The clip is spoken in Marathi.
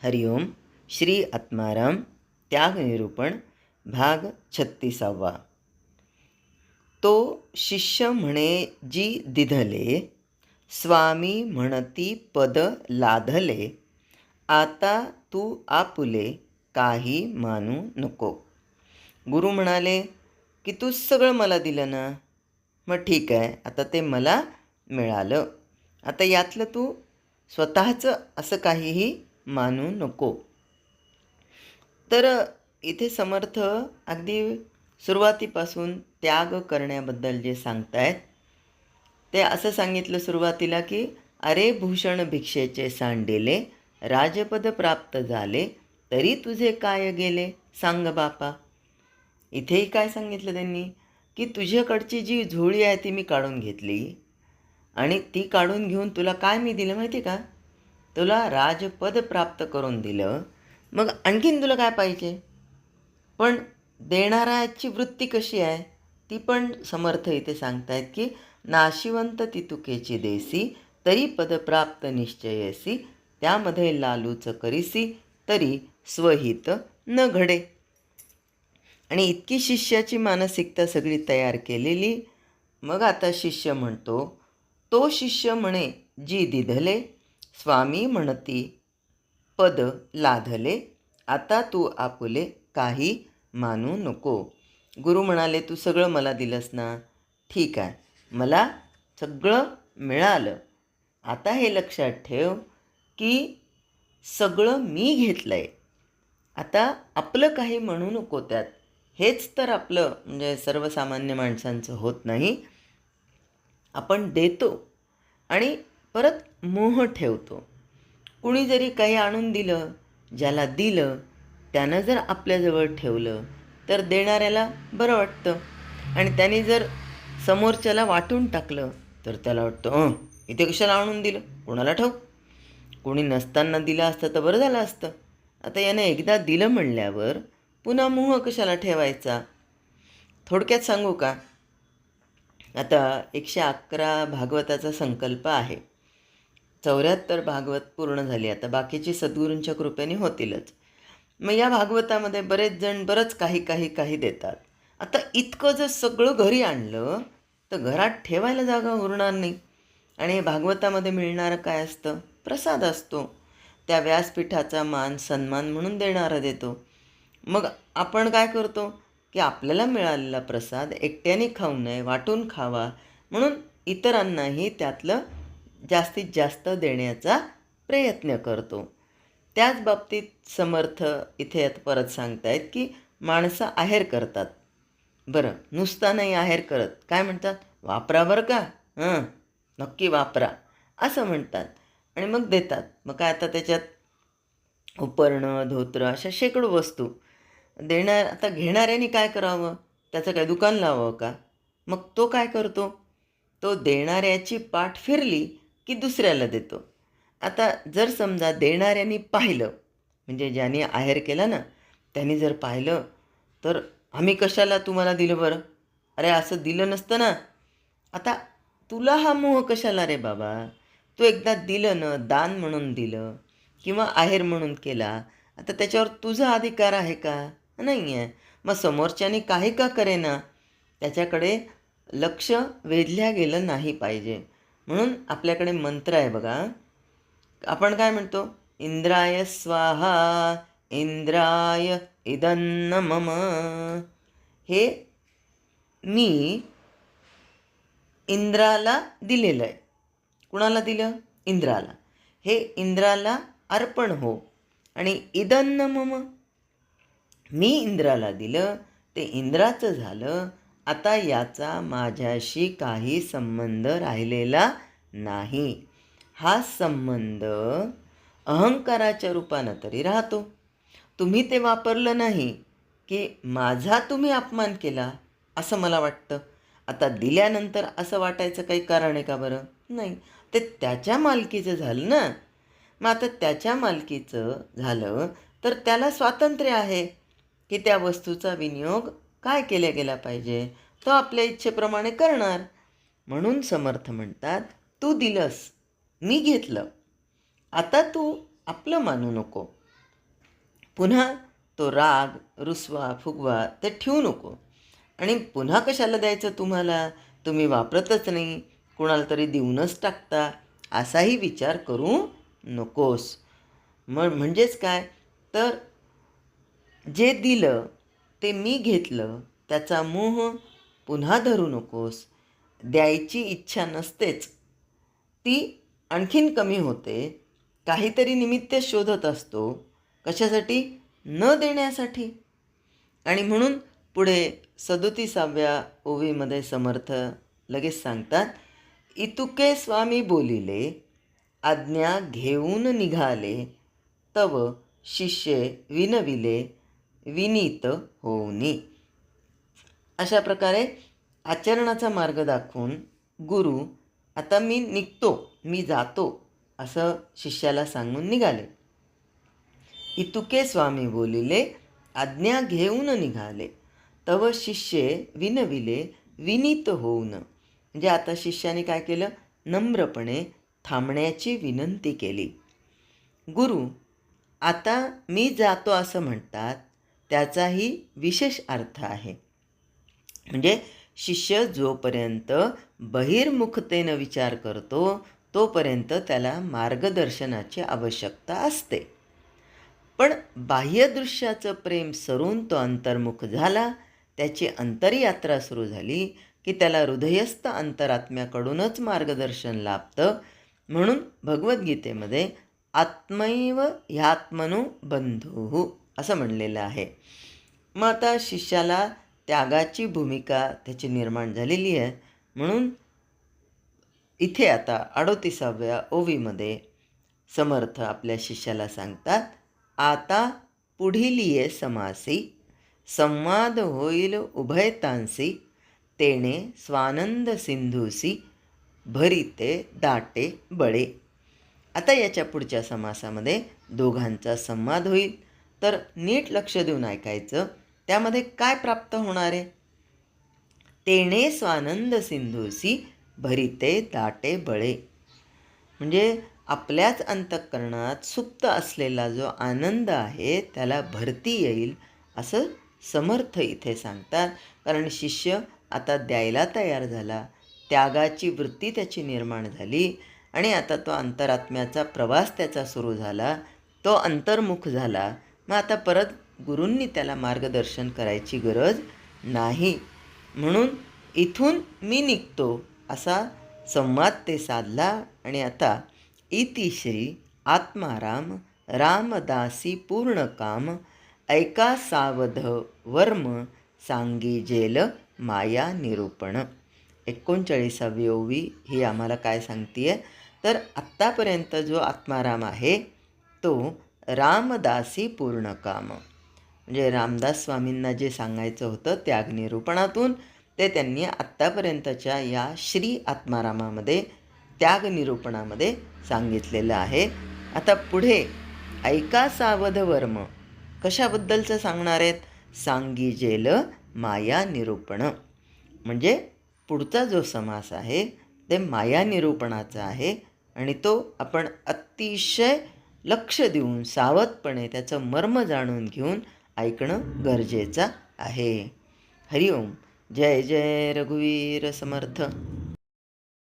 हरिओम. श्री आत्माराम. त्यागनिरूपण भाग 36. तो शिष्य म्हणे जी दिधले, स्वामी म्हणती पद लाधले, आता तू आपुले काही मानू नको. गुरु म्हणाले की तू सगळं मला दिलं ना, मग ठीक आहे, आता ते मला मिळालं, आता यातलं तू स्वतःचं असं काहीही मानू नको. तर इथे समर्थ अगदी सुरुवातीपासून त्याग करण्याबद्दल जे सांगतायत ते असं सांगितलं सुरुवातीला की अरे भूषण भिक्षेचे सांडिले, राजपद प्राप्त झाले, तरी तुझे काय गेले सांग बापा. इथेही काय सांगितलं त्यांनी की तुझ्याकडची जी झोळी आहे ती मी काढून घेतली आणि ती काढून घेऊन तुला काय मी दिलं माहिती का, तुला राजपद प्राप्त करून दिलं, मग आणखीन तुला काय पाहिजे. पण देणाऱ्याची वृत्ती कशी आहे ती पण समर्थ इथे सांगतायत की नाशिवंत ती तुकेची देसी, तरी पद प्राप्त निश्चयसी, त्यामध्ये लालूच करीसी, तरी स्वहित न घडे. आणि इतकी शिष्याची मानसिकता सगळी तयार केलेली. मग आता शिष्य म्हणतो, तो शिष्य म्हणे जी दिधले, स्वामी म्हणती पद लाधले, आता तू आपुले काही मानू नको. गुरु म्हणाले तू सगळं मला दिलंस ना, ठीक आहे, मला सगळं मिळालं, आता हे लक्षात ठेव की सगळं मी घेतलं आहे, आता आपलं काही म्हणू नको त्यात. हेच तर आपलं म्हणजे सर्वसामान्य माणसांचं होत नाही. आपण देतो आणि परत मोह ठेवतो. कुणी जरी काही आणून दिलं, ज्याला दिलं त्यानं जर आपल्याजवळ ठेवलं तर देणाऱ्याला बरं वाटतं, आणि त्याने जर समोरच्याला वाटून टाकलं तर त्याला वाटतं इथे कशाला आणून दिलं, कोणाला ठाऊक, कोणी नसताना दिलं असतं तर बरं झालं असतं. आता यानं एकदा दिलं म्हणल्यावर पुन्हा मोह कशाला ठेवायचा. थोडक्यात सांगू का, आता 111 भागवताचा संकल्प आहे. 74 भागवत पूर्ण झाली, आता बाकीची सद्गुरूंच्या कृपेने होतीलच. मग या भागवतामध्ये बरेच जण बरंच काही देतात. आता इतकं जर सगळं घरी आणलं तर घरात ठेवायला जागा उरणार नाही. आणि भागवतामध्ये मिळणारं काय असतं, प्रसाद असतो. त्या व्यासपीठाचा मान सन्मान म्हणून देणारा देतो. मग आपण काय करतो की आपल्याला मिळालेला प्रसाद एकट्याने खाऊ नये, वाटून खावा, म्हणून इतरांनाही त्यातलं जास्तीत जास्त देण्याचा प्रयत्न करतो. त्याच बाबतीत समर्थ इथे आता परत सांगतायत की माणसं आहेर करतात. बरं, नुसता नाही आहेर करत, काय म्हणतात, वापरा बरं का, नक्की वापरा असं म्हणतात आणि मग देतात. मग काय आता त्याच्यात उपरणं, धोत्र अशा शेकडो वस्तू देणार. आता घेणाऱ्याने काय करावं, त्याचं काय दुकान लावावं का. मग तो काय करतो, तो देणाऱ्याची पाठ फिरली की दुसऱ्याला देतो. आता जर समजा देणाऱ्याने पाहिलं, म्हणजे ज्याने आहेर केला ना त्याने जर पाहिलं तर आम्ही कशाला तुम्हाला दिलं बरं, अरे असं दिलं नसतं ना, आता तुला हा मोह कशाला रे बाबा, तू एकदा दिलं ना, दान म्हणून दिलं किंवा आहेर म्हणून केला, आता त्याच्यावर तुझा अधिकार आहे का, नाही आहे. मग समोरच्याने काही का करेना, त्याच्याकडे लक्ष वेधल्या गेलं नाही पाहिजे. म्हणून आपल्याकडे मंत्र आहे बघा, आपण काय म्हणतो, इंद्राय स्वाहा इंद्राय इदन्न मम. हे मी इंद्राला दिलेलं आहे. कुणाला दिलं, इंद्राला. हे इंद्राला अर्पण हो. आणि इदन्न मम, मी इंद्राला दिलं, ते इंद्राचं झालं, आता याचा माझ्याशी काही संबंध राहिलेला नाही. हा संबंध अहंकाराच्या रूपानं तरी राहतो. तुम्ही ते वापरलं नाही की माझा तुम्ही अपमान केला असं मला वाटतं. आता दिल्यानंतर असं वाटायचं काही कारण आहे का बरं, नाही. ते त्याच्या मालकीचं झालं ना. मग आता त्याच्या मालकीचं झालं तर त्याला स्वातंत्र्य आहे की त्या वस्तूचा विनियोग काय केला गेला पाहिजे, तो आपल्या इच्छेप्रमाणे करणार. म्हणून समर्थ म्हणतात, तू दिलंस, मी घेतलं, आता तू आपलं मानू नको. पुन्हा तो राग, रुसवा, फुगवा ते ठेवू नको. आणि पुन्हा कशाला द्यायचं तुम्हाला? तुम्ही वापरतच नाही, कुणाला तरी देऊनच टाकता, असाही विचार करू नकोस. म्हणजेच काय तर जे दिलं ते मी घेतलं त्याचा मोह पुन्हा धरू नकोस. द्यायची इच्छा नसतेच, ती आणखीन कमी होते. काहीतरी निमित्त शोधत असतो. कशासाठी? न देण्यासाठी. आणि म्हणून पुढे 37व्या ओवीमध्ये समर्थ लगेच सांगतात, इतुके स्वामी बोलिले, आज्ञा घेऊन निघाले, तव शिष्ये विनविले, विनीत होऊनी. अशा प्रकारे आचरणाचा मार्ग दाखवून गुरु आता मी निघतो, मी जातो असं शिष्याला सांगून निघाले. इतुके स्वामी बोलिले, आज्ञा घेऊन निघाले, तव शिष्ये विनविले, विनीत होऊन. म्हणजे आता शिष्याने काय केलं? नम्रपणे थांबण्याची विनंती केली. गुरु आता मी जातो असं म्हणतात, त्याचाही विशेष अर्थ आहे. म्हणजे शिष्य जोपर्यंत बहिर्मुखतेनं विचार करतो तोपर्यंत त्याला मार्गदर्शनाची आवश्यकता असते. पण बाह्यदृश्याचं प्रेम सरून तो अंतर्मुख झाला, त्याची अंतरयात्रा सुरू झाली की त्याला हृदयस्थ अंतरात्म्याकडूनच मार्गदर्शन लाभतं. म्हणून भगवद्गीतेमध्ये आत्मैव ह्यात्मनो बंधुः असं म्हणलेलं आहे. मग आता शिष्याला त्यागाची भूमिका त्याची निर्माण झालेली आहे. म्हणून इथे आता 38व्या ओवीमध्ये समर्थ आपल्या शिष्याला सांगतात, आता पुढील ये समासी, संवाद होईल उभयतांसी, तेणे स्वानंद सिंधूसी, भरिते दाटे बळे. आता याच्या पुढच्या समासामध्ये दोघांचा संवाद होईल. तर नीट लक्ष देऊन ऐकायचं. त्यामध्ये काय प्राप्त होणार आहे? तेणे स्वानंद सिंधूसी, भरिते दाटे बळे. म्हणजे आपल्याच अंतःकरणात सुप्त असलेला जो आनंद आहे त्याला भरती येईल असं समर्थ इथे सांगतात. कारण शिष्य आता द्यायला तयार झाला, त्यागाची वृत्ती त्याची निर्माण झाली आणि आता तो अंतरात्म्याचा प्रवास त्याचा सुरू झाला, तो अंतर्मुख झाला. मग आता परत गुरूंनी त्याला मार्गदर्शन करायची गरज नाही. म्हणून इथून मी निघतो असा संवाद ते साधला. आणि आता इति श्री आत्माराम रामदासी पूर्ण काम, ऐका सावध वर्म सांगीजेल माया निरूपण. 39वी ओवी ही आम्हाला काय सांगते आहे? तर आत्तापर्यंत जो आत्माराम आहे तो रामदासी पूर्ण काम, म्हणजे रामदास स्वामींना जे सांगायचं होतं त्यागनिरूपणातून ते त्यांनी आत्तापर्यंतच्या या श्री आत्मारामामध्ये त्यागनिरूपणामध्ये सांगितलेलं आहे. आता पुढे ऐका सावध वर्म कशाबद्दलचं सांगणार आहेत? सांगीजेल माया निरूपण. म्हणजे पुढचा जो समास आहे ते माया निरूपणाचा आहे आणि तो आपण अतिशय लक्ष देऊन सावधपणे त्याचं मर्म जाणून घेऊन ऐकणं गरजेचं आहे. हरिओम. जय जय रघुवीर समर्थ.